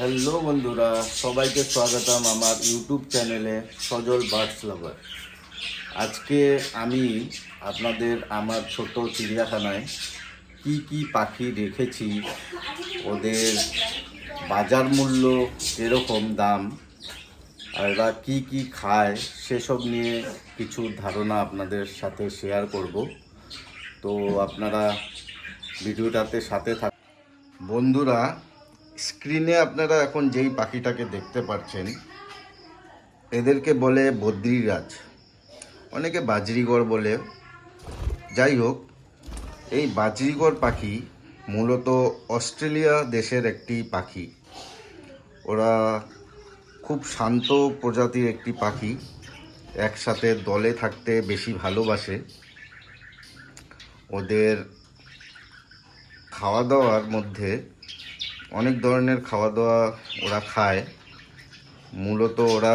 Hello বন্ধুরা, সবাইকে স্বাগতম আমার ইউটিউব চ্যানেলে সজল বার্ডস লাভার। আজকে আমি আপনাদের আমার ছোট চিড়িয়াখানায় কি কি পাখি রেখেছি, ওদের বাজার মূল্য এরকম দাম, আর এরা কী কী খায় সেসব নিয়ে কিছু ধারণা আপনাদের সাথে শেয়ার করব। তো আপনারা ভিডিওটাতে সাথে থাক। বন্ধুরা, স্ক্রিনে আপনারা এখন যেই পাখিটাকে দেখতে পাচ্ছেন, এদেরকে বলে বদ্রিরাজ, অনেকে বাজরিগর বলে। যাই হোক, এই বাজরিগর পাখি মূলত অস্ট্রেলিয়া দেশের একটি পাখি। ওরা খুব শান্ত প্রজাতির একটি পাখি, একসাথে দলে থাকতে বেশি ভালোবাসে। ওদের খাওয়া দাওয়ার মধ্যে অনেক ধরনের খাওয়া দাওয়া ওরা খায়। মূলত ওরা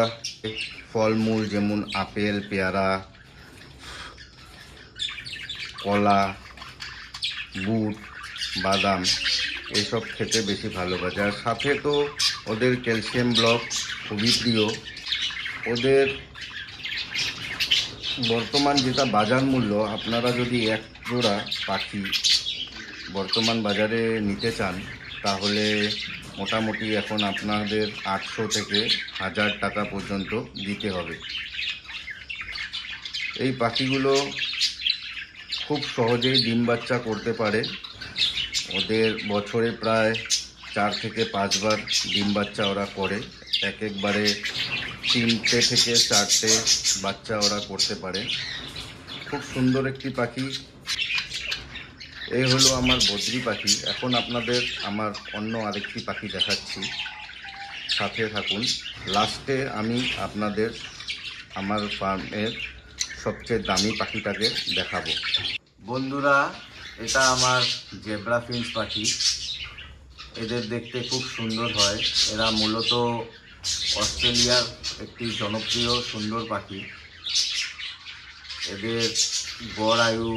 ফলমূল যেমন আপেল, পেয়ারা, কলা, বুট, বাদাম এইসব খেতে বেশি ভালোবাসে। আর সাথে তো ওদের ক্যালসিয়াম ব্লক খুবই প্রিয়। ওদের বর্তমান যেটা বাজার মূল্য, আপনারা যদি এক জোড়া পাখি বর্তমান বাজারে নিতে চান, তাহলে মোটামুটি এখন আপনাদের 800 থেকে 1000 টাকা পর্যন্ত দিতে হবে। এই পাখিগুলো খুব সহজেই ডিম বাচ্চা করতে পারে। ওদের বছরে প্রায় 4 থেকে 5 বার ডিম বাচ্চা ওরা করে। একবারে 3টে থেকে 4টে বাচ্চা ওরা করতে পারে। খুব সুন্দর একটি পাখি। এই হলো আমার বদ্রি পাখি। এখন আপনাদের আমার অন্য আরেকটি পাখি দেখাচ্ছি, সাথে থাকুন। লাস্টে আমি আপনাদের আমার ফার্মের সবচেয়ে দামি পাখিটাকে দেখাবো। বন্ধুরা, এটা আমার জেব্রা ফিঞ্চ পাখি। এদের দেখতে খুব সুন্দর হয়। এরা মূলত অস্ট্রেলিয়ার একটি জনপ্রিয় সুন্দর পাখি। এদের গড় আয়ু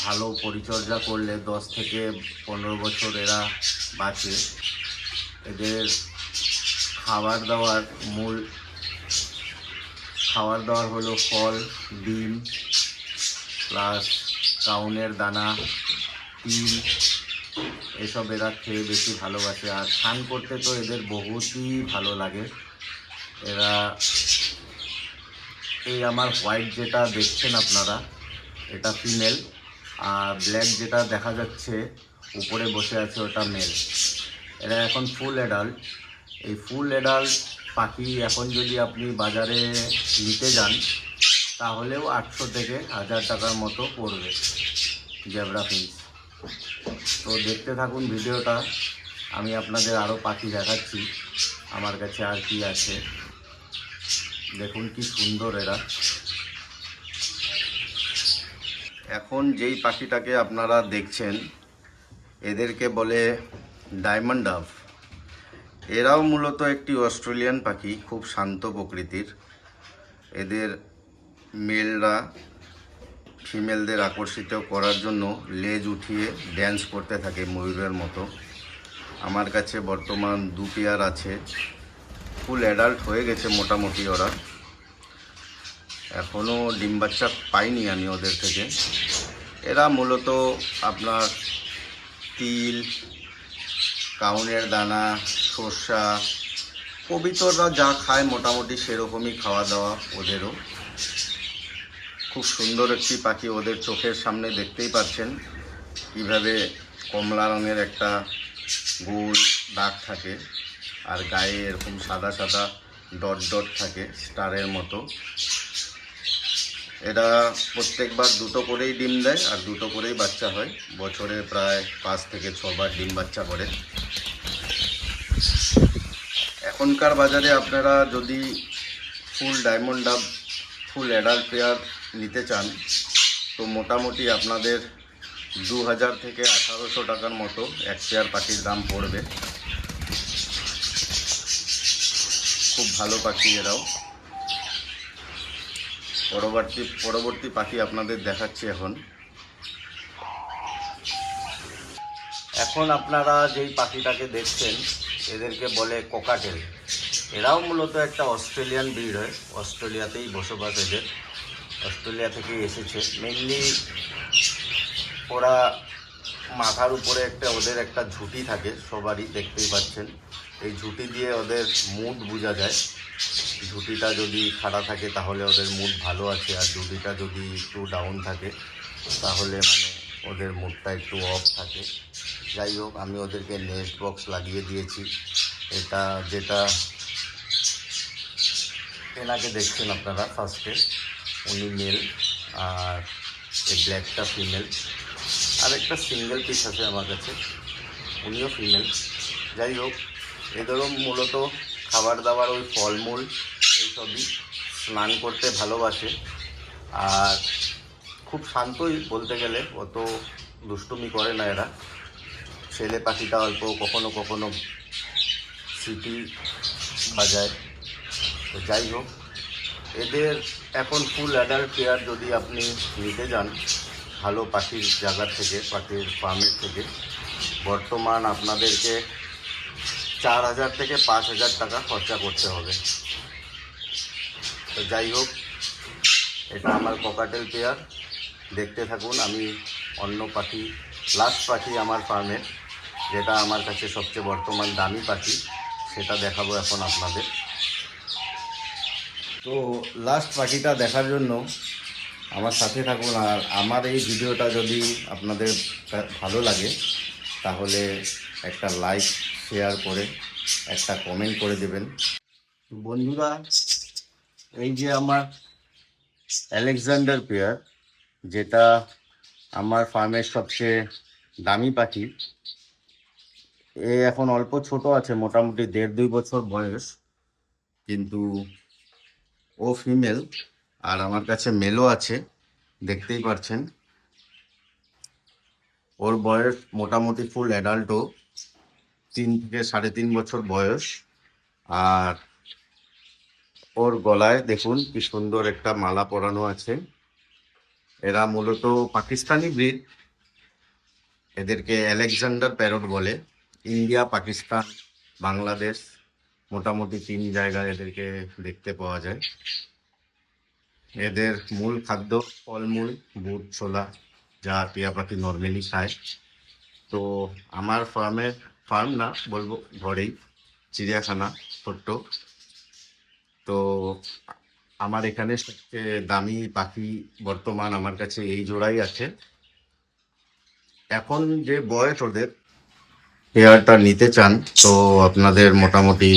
ভালো পরিচর্যা করলে 10 থেকে 15 বছর এরা বাঁচে। এদের খাবার দাবার হলো ফল, ডিম, প্লাস কাউনের দানা, তিল, এসব এরা খেয়ে বেশি ভালোবাসে। আর স্নান করতে তো এদের বহুতই ভালো লাগে। এরা এই আমার হোয়াইট যেটা দেখছেন আপনারা, এটা ফিমেল, আর ব্ল্যাক যেটা দেখা যাচ্ছে উপরে বসে আছে, ওটা মেল। এরা এখন ফুল অ্যাডাল্ট। এই ফুল অ্যাডাল্ট পাখি এখন যদি আপনি বাজারে নিতে যান, তাহলেও 800 থেকে 1000 টাকার মতো পড়বে জেব্রা ফিঞ্চ। তো দেখতে থাকুন ভিডিওটা, আমি আপনাদের আরও পাখি দেখাচ্ছি আমার কাছে আর কি আছে। দেখুন কি সুন্দর এরা। এখন যেই পাখিটাকে আপনারা দেখছেন, এদেরকে বলে ডায়মন্ড ডাভ। এরাও মূলত একটি অস্ট্রেলিয়ান পাখি, খুব শান্ত প্রকৃতির। এদের মেলরা ফিমেলদের আকর্ষিত করার জন্য লেজ উঠিয়ে ড্যান্স করতে থাকে ময়ূরের মতো। আমার কাছে বর্তমান 2 পেয়ার আছে। ফুল অ্যাডাল্ট হয়ে গেছে মোটামুটি ওরা। এখনও ডিম বাচ্চা পাইনি আমি ওদের থেকে। এরা মূলত আপনার তিল, কাউনের দানা, সর্ষা, কবিতররা যা খায় মোটামুটি সেরকমই খাওয়া দাওয়া ওদেরও। খুব সুন্দর একটি পাখি। ওদের চোখের সামনে দেখতেই পাচ্ছেন কীভাবে কমলা রঙের একটা গোল দাগ থাকে, আর গায়ে এরকম সাদা সাদা ডট ডট থাকে স্টারের মতো। এরা প্রত্যেকবার 2টো করেই ডিম দেয়, আর 2টো করেই বাচ্চা হয়। বছরে প্রায় 5 থেকে 6 বার ডিম বাচ্চা করে। এখনকার বাজারে আপনারা যদি ফুল ডায়মন্ড ডাব ফুল অ্যাডাল্ট পেয়ার নিতে চান, তো মোটামুটি আপনাদের 2000 থেকে 1800 টাকার মতো এক পেয়ার পাখির দাম পড়বে। খুব ভালো পাখি এরাও। পরবর্তী পাখি আপনাদের দেখাচ্ছি। এখন আপনারা যেই পাখিটাকে দেখছেন, এদেরকে বলে কোকাটেল। এরাও মূলত একটা অস্ট্রেলিয়ান ব্রিড হয়, অস্ট্রেলিয়াতেই বসবাস এদের, অস্ট্রেলিয়া থেকে এসেছে মেনলি। ওরা মাথার উপরে ওদের একটা ঝুঁটি থাকে, সবারই দেখতেই পাচ্ছেন। এই ঝুঁটি দিয়ে ওদের মুড বোঝা যায়। ঝুঁটিটা যদি খাড়া থাকে তাহলে ওদের মুড ভালো আছে, আর ঝুঁটিটা যদি একটু ডাউন থাকে তাহলে মানে ওদের মুডটা একটু অফ থাকে। যাই হোক, আমি ওদেরকে নেস্ট বক্স লাগিয়ে দিয়েছি। এটা যেটা এনাকে দেখছেন আপনারা ফার্স্টে, উনি মেল, আর এই ব্ল্যাকটা ফিমেল, আর একটা সিঙ্গেল পিস আছে আমার কাছে, উনিও ফিমেল। যাই হোক, এদেরও মূলত খাবার দাবার ওই ফলমূল এইসবই, স্নান করতে ভালোবাসে, আর খুব শান্তই বলতে গেলে, অত দুষ্টুমি করে না এরা। ছেলে পাখিটা অল্প কখনো কখনো সিটি বাজায়। তো যাই হোক, এদের এখন ফুল অ্যাডাল্ট কেয়ার যদি আপনি নিতে যান ভালো পাখির জায়গা থেকে, পাখির ফার্মের থেকে, বর্তমান আপনাদেরকে 4,000 থেকে 5,000 টাকা খরচা করতে হবে। তো যাই হোক, এটা আমার ককাটেল পেয়ার, দেখতে থাকুন। আমি অন্য পাখি, লাস্ট পাখি আমার ফার্মের, যেটা আমার কাছে সবচেয়ে বর্তমান দামি পাখি, সেটা দেখাবো এখন আপনাদের। তো লাস্ট পাখিটা দেখার জন্য আমার সাথে থাকুন, আর আমার এই ভিডিওটা যদি আপনাদের ভালো লাগে তাহলে একটা লাইক, শেয়ার করে একটা কমেন্ট করে দেবেন। বন্ধুরা, এই যে আমার আলেকজান্ডার পেয়ার, যেটা আমার ফার্মের সবচেয়ে দামি পাখি, এ এখন অল্প ছোট আছে, মোটামুটি 1.5-2 বছর বয়স, কিন্তু ও ফিমেল, আর আমার কাছে মেলও আছে, দেখতেই পাচ্ছেন। ওর বয়স মোটামুটি ফুল অ্যাডাল্টও, 3 থেকে 3.5 বছর বয়স। আর ওর গলায় দেখুন কি সুন্দর একটা মালা পরানো আছে। এরা মূলত পাকিস্তানি ব্রিড, এদেরকে আলেকজান্ডার প্যারট বলে। ইন্ডিয়া, পাকিস্তান, বাংলাদেশ, মোটামুটি 3 জায়গায় এদেরকে দেখতে পাওয়া যায়। এদের মূল খাদ্য ফলমূল, বুট, ছোলা, যা টিয়া পাখি নর্মালি খায়। তো আমার ফার্ম না বলবো, ঘরেই চিড়িয়াখানা ছোট্ট। তো আমার এখানে সবচেয়ে দামি পাখি বর্তমান আমার কাছে এই জোড়াই আছে। এখন যে বয়স ওদের, পেয়ারটা নিতে চান তো আপনাদের মোটামুটি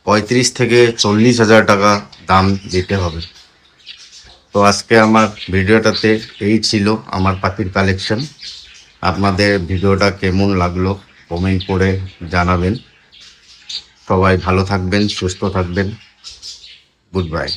35 থেকে 40,000 টাকা দাম দিতে হবে। তো আজকে আমার ভিডিওটাতে এই ছিল আমার পাখির কালেকশন। আপনাদের ভিডিওটা কেমন লাগলো কমেন্ট করে জানাবেন। সবাই ভালো থাকবেন, সুস্থ থাকবেন। Good bye.